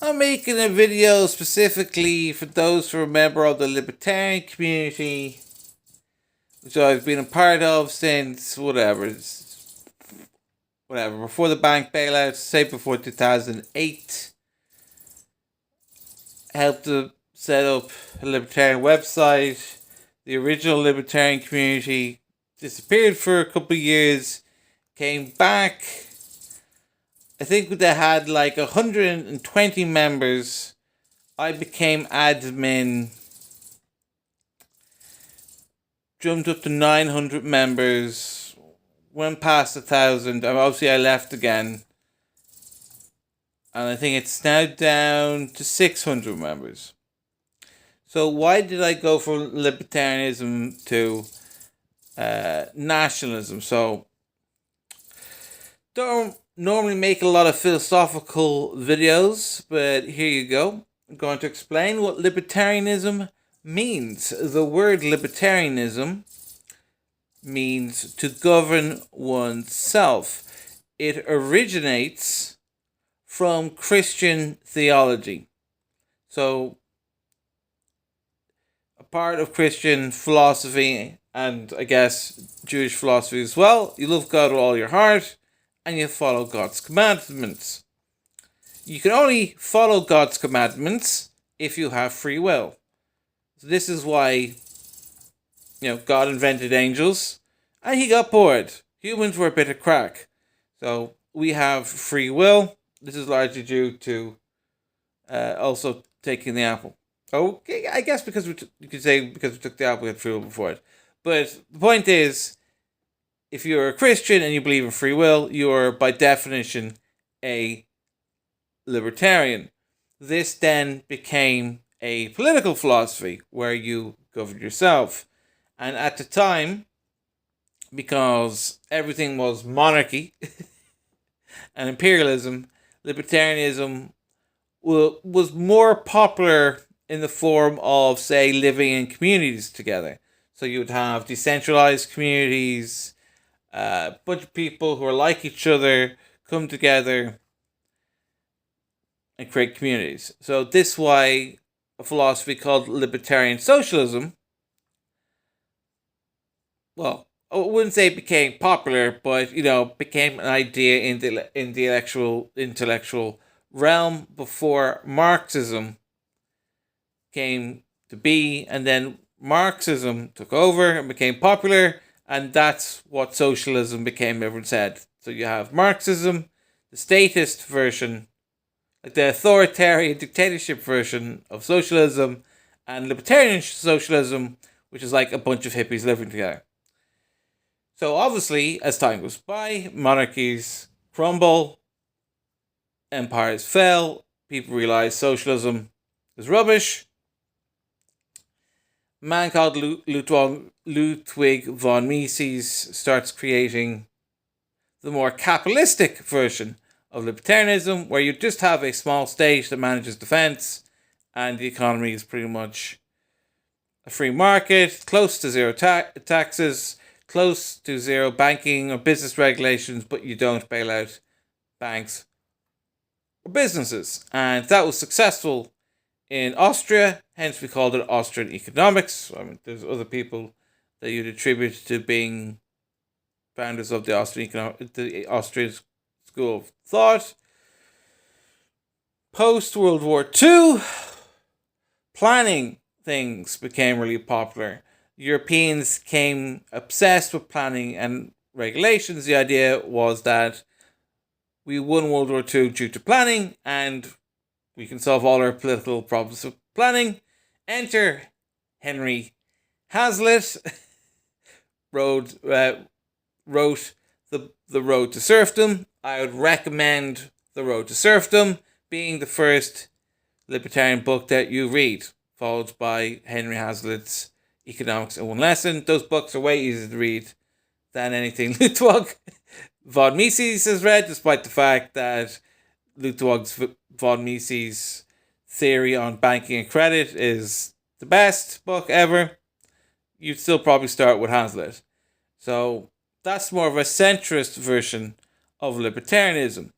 I'm making a video specifically for those who are a member of the libertarian community, which I've been a part of since before the bank bailout, say before 2008. Helped to set up a libertarian website. The original libertarian community disappeared for a couple of years, came back. I think they had like 120 members. I became admin, jumped up to 900 members, went past 1,000. Obviously, I left again. And I think it's now down to 600 members. So why did I go from libertarianism to nationalism? So, don't normally make a lot of philosophical videos, but here you go. I'm going to explain what libertarianism means. The word libertarianism means to govern oneself. It originates from Christian theology. So, a part of Christian philosophy, and I guess Jewish philosophy as well, you love God with all your heart, and you follow God's commandments. You can only follow God's commandments if you have free will. So this is why, God invented angels, and he got bored. Humans were a bit of crack. So we have free will. This is largely due to also taking the apple. Okay, I guess because you could say because we took the apple, we had free will before it. But the point is, if you're a Christian and you believe in free will, you're by definition a libertarian. This then became a political philosophy where you govern yourself. And at the time, because everything was monarchy and imperialism, libertarianism was more popular in the form of, say, living in communities together. So you would have decentralized communities, a bunch of people who are like each other come together and create communities. So this is why a philosophy called libertarian socialism, well, I wouldn't say it became popular, but became an idea in the intellectual realm before Marxism came to be, and then Marxism took over and became popular, and that's what socialism became. Everyone said. So you have Marxism, the statist version, like the authoritarian dictatorship version of socialism, and libertarian socialism, which is like a bunch of hippies living together. So obviously, as time goes by, monarchies crumble, empires fell, people realize socialism is rubbish. A man called Ludwig von Mises starts creating the more capitalistic version of libertarianism, where you just have a small state that manages defense, and the economy is pretty much a free market, close to zero taxes, close to zero banking or business regulations, but you don't bail out banks or businesses. And that was successful in Austria, hence we called it Austrian economics. I mean, there's other people that you'd attribute to being founders of the Austrian school of thought. Post World War II, planning things became really popular. Europeans became obsessed with planning and regulations. The idea was that we won World War II due to planning, and we can solve all our political problems with planning. Enter Henry Hazlitt, wrote The Road to Serfdom. I would recommend The Road to Serfdom being the first libertarian book that you read, followed by Henry Hazlitt's Economics in One Lesson. Those books are way easier to read than anything Ludwig von Mises has read, despite the fact that Ludwig von Mises' theory on banking and credit is the best book ever. You'd still probably start with Hazlitt. So that's more of a centrist version of libertarianism.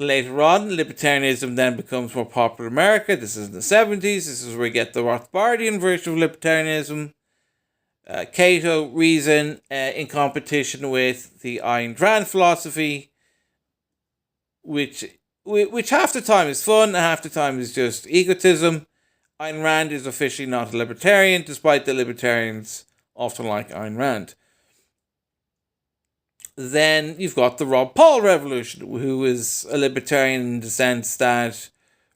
Later on, libertarianism then becomes more popular in America. This is in the 70s. This is where we get the Rothbardian version of libertarianism. Cato, reason, in competition with the Ayn Rand philosophy, which half the time is fun and half the time is just egotism. Ayn Rand is officially not a libertarian, despite the libertarians often like Ayn Rand. Then you've got the Rob Paul revolution, who is a libertarian in the sense that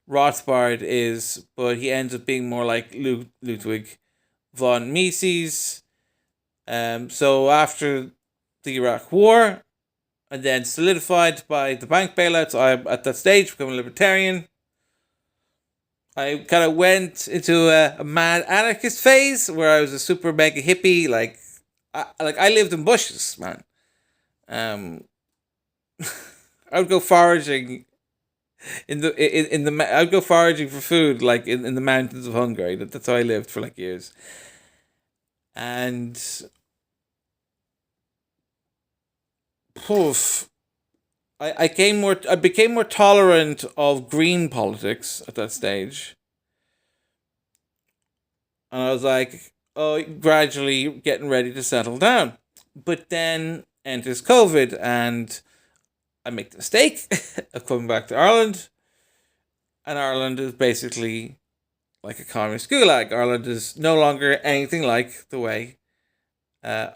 Rothbard is, but he ends up being more like Ludwig von Mises. So after the Iraq War, and then solidified by the bank bailouts, I at that stage become a libertarian. I kind of went into a mad anarchist phase where I was a super mega hippie. I lived in bushes, man. I would go foraging I'd go foraging for food like in the mountains of Hungary. That's how I lived for like years. And I became more tolerant of green politics at that stage. And I was like, oh, gradually getting ready to settle down. But then enters COVID, and I make the mistake of coming back to Ireland. And Ireland is basically like a communist gulag. Ireland is no longer anything like the way I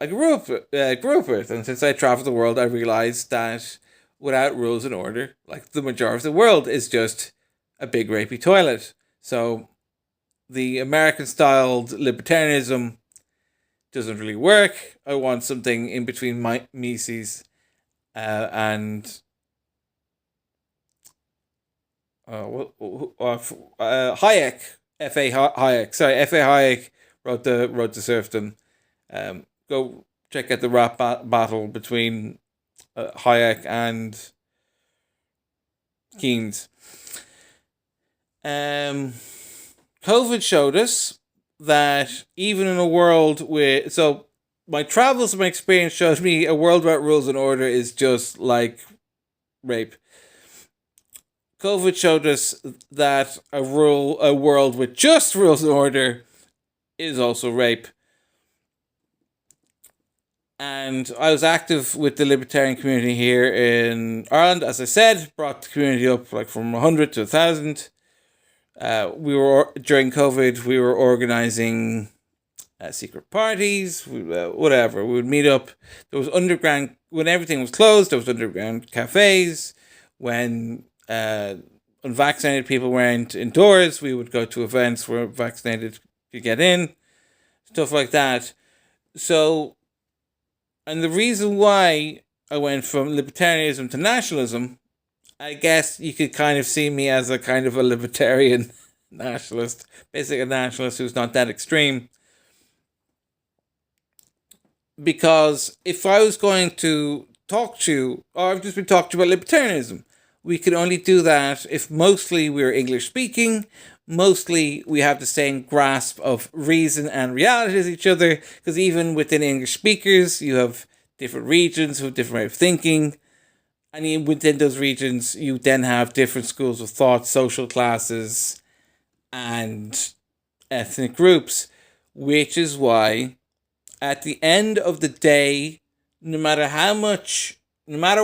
grew up with. And since I traveled the world, I realized that without rules and order, like the majority of the world is just a big rapey toilet. So the American-styled libertarianism doesn't really work. I want something in between Mises and Hayek. F.A. Hayek. Sorry, F.A. Hayek wrote the Serfdom. Go check out the rap battle between Hayek and Keynes. COVID showed us that even in a world where... So, my travels and my experience showed me a world without rules and order is just like rape. COVID showed us that a world with just rules and order is also rape. And I was active with the libertarian community here in Ireland. As I said, brought the community up like from 100 to 1,000. During COVID, we were organizing secret parties, whatever. We would meet up. There was underground, when everything was closed, there was underground cafes. When unvaccinated people weren't indoors, we would go to events where vaccinated could get in. Stuff like that. So... And the reason why I went from libertarianism to nationalism, I guess you could kind of see me as a kind of a libertarian nationalist. Basically a nationalist who's not that extreme. Because if I was going to talk to you, or I've just been talking about libertarianism, we could only do that if mostly we're English speaking, mostly we have the same grasp of reason and reality as each other, because even within English speakers, you have different regions with different way of thinking, and even within those regions, you then have different schools of thought, social classes, and ethnic groups, which is why, at the end of the day, no matter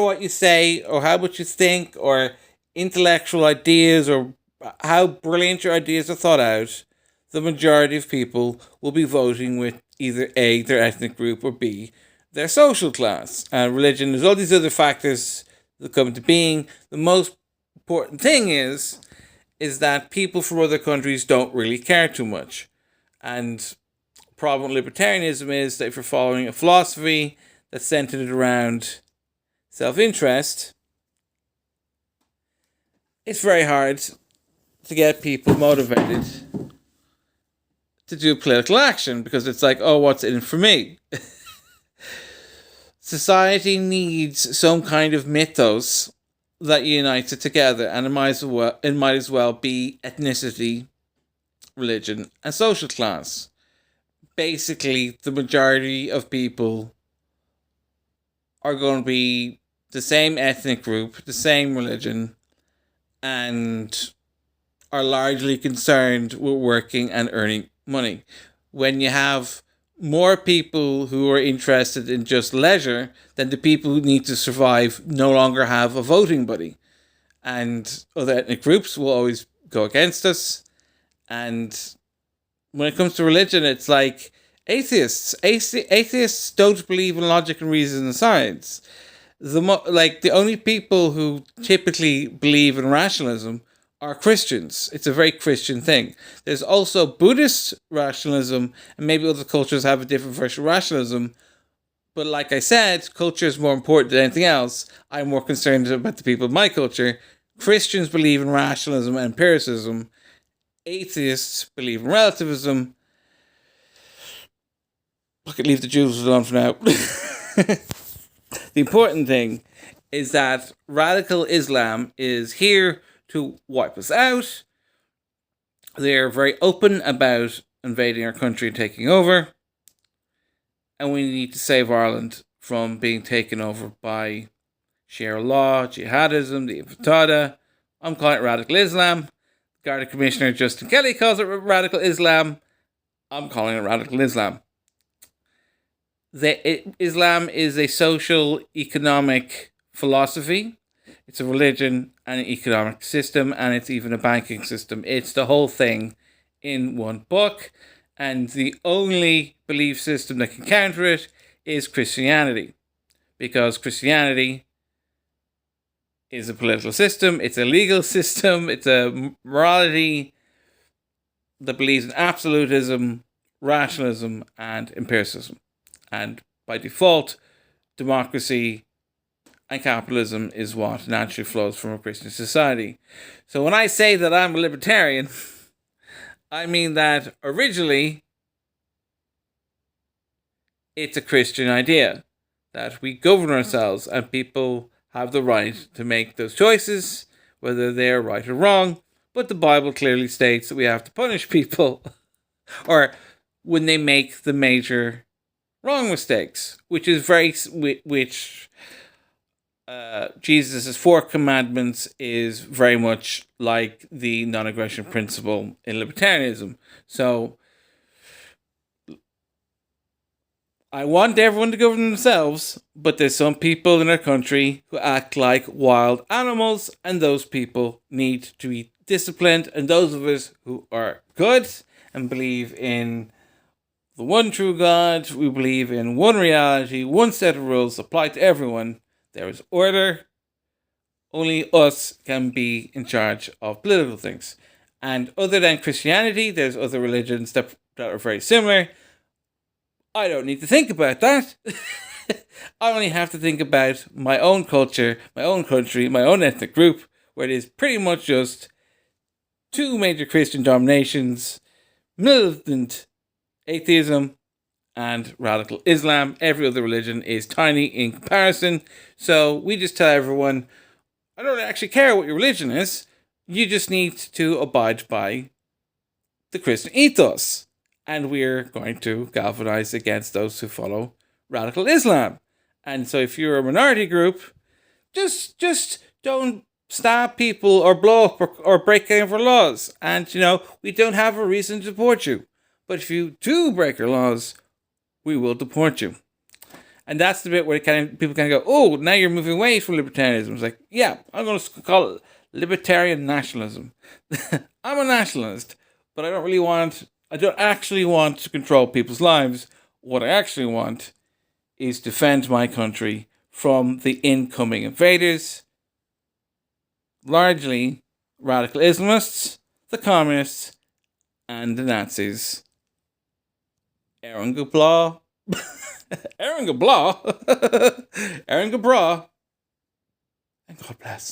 what you say, or how much you think, or intellectual ideas, or how brilliant your ideas are thought out, the majority of people will be voting with either A, their ethnic group, or B, their social class. And religion, there's all these other factors that come into being. The most important thing is that people from other countries don't really care too much. And the problem with libertarianism is that if you're following a philosophy that's centered around self-interest, it's very hard to get people motivated to do political action, because it's like, oh, what's in it for me? Society needs some kind of mythos that unites it together, and it might as well be ethnicity, religion, and social class. Basically, the majority of people are going to be the same ethnic group, the same religion, and are largely concerned with working and earning money. When you have more people who are interested in just leisure, then the people who need to survive no longer have a voting body. And other ethnic groups will always go against us. And when it comes to religion, it's like atheists don't believe in logic and reason and science. The only people who typically believe in rationalism are Christians. It's a very Christian thing. There's also Buddhist rationalism, and maybe other cultures have a different version of rationalism. But like I said, culture is more important than anything else. I'm more concerned about the people of my culture. Christians believe in rationalism and empiricism. Atheists believe in relativism. I could leave the Jews alone for now. The important thing is that radical Islam is here to wipe us out. They're very open about invading our country and taking over. And we need to save Ireland from being taken over by Sharia law, jihadism, the Intifada. I'm calling it radical Islam. Garda Commissioner Justin Kelly calls it radical Islam. I'm calling it radical Islam. Islam is a social economic philosophy. It's a religion and an economic system, and it's even a banking system. It's the whole thing in one book, and the only belief system that can counter it is Christianity, because Christianity is a political system, it's a legal system, it's a morality that believes in absolutism, rationalism, and empiricism. And by default, democracy and capitalism is what naturally flows from a Christian society. So when I say that I'm a libertarian, I mean that originally it's a Christian idea that we govern ourselves and people have the right to make those choices, whether they're right or wrong. But the Bible clearly states that we have to punish people or when they make the major wrong mistakes, which is Jesus' 4 commandments is very much like the non-aggression principle in libertarianism. So I want everyone to govern themselves, but there's some people in our country who act like wild animals, and those people need to be disciplined. And those of us who are good and believe in the one true God, we believe in one reality, one set of rules applied to everyone. There is order. Only us can be in charge of political things. And other than Christianity, there's other religions that are very similar. I don't need to think about that. I only have to think about my own culture, my own country, my own ethnic group, where it is pretty much just 2 major Christian dominations, militant atheism and radical Islam. Every other religion is tiny in comparison. So we just tell everyone, I don't actually care what your religion is. You just need to abide by the Christian ethos. And we're going to galvanize against those who follow radical Islam. And so if you're a minority group, just don't stab people or blow up or break any of our laws. And, we don't have a reason to support you. But if you do break our laws, we will deport you. And that's the bit where people kind of go, oh, now you're moving away from libertarianism. It's like, yeah, I'm going to call it libertarian nationalism. I'm a nationalist, but I don't actually want to control people's lives. What I actually want is to defend my country from the incoming invaders, largely radical Islamists, the communists, and the Nazis. Aaron Gabla. Aaron Gabla. Aaron Gabra. And God bless.